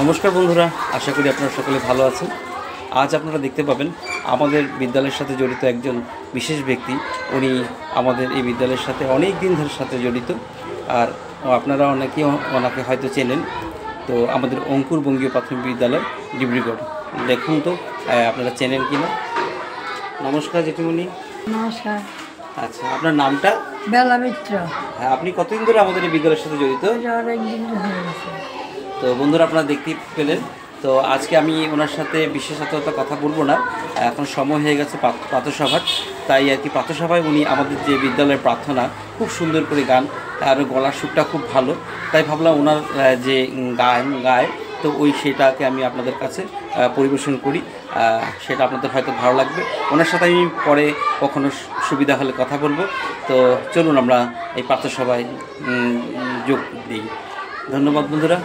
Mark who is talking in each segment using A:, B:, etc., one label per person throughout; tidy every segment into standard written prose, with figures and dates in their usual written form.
A: নমস্কার বন্ধুরা, আশা করি আপনারা সকলে ভালো আছেন। আজ আপনারা দেখতে পাবেন আমাদের বিদ্যালয়ের সাথে জড়িত একজন বিশেষ ব্যক্তি। উনি আমাদের এই বিদ্যালয়ের সাথে অনেক দিন ধরে সাথে জড়িত, আর আপনারা অনেকেই ওনাকে হয়তো চেনেন। তো আমাদের অঙ্কুর বঙ্গীয় প্রাথমিক বিদ্যালয় ডিব্রুগড়, দেখুন তো আপনারা চেনেন কি না। নমস্কার জেঠিমণি।
B: নমস্কার।
A: আচ্ছা, আপনার নামটা?
B: বেলা মিত্র।
A: হ্যাঁ, আপনি কতদিন ধরে আমাদের এই বিদ্যালয়ের সাথে জড়িত?
B: অনেকদিন হয়ে গেছে।
A: তো বন্ধুরা, আপনারা দেখতেই পেলেন। তো আজকে আমি ওনার সাথে বিশেষত কথা বলবো না, এখন সময় হয়ে গেছে প্রাতঃসভার। তাই আর কি প্রাতঃসভায় উনি আমাদের যে বিদ্যালয়ের প্রার্থনা খুব সুন্দর করে গান, আর গলার সুরটা খুব ভালো, তাই ভাবলাম ওনার যে গান গায় তো সেটাকে আমি আপনাদের কাছে পরিবেশন করি, সেটা আপনাদের হয়তো ভালো লাগবে। ওনার সাথে আমি পরে কখনো সুবিধা হলে কথা বলবো। তো চলুন আমরা এই প্রাতঃসভায় যোগ দিই। ধন্যবাদ বন্ধুরা।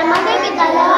C: আমাদের বিদ্যালয়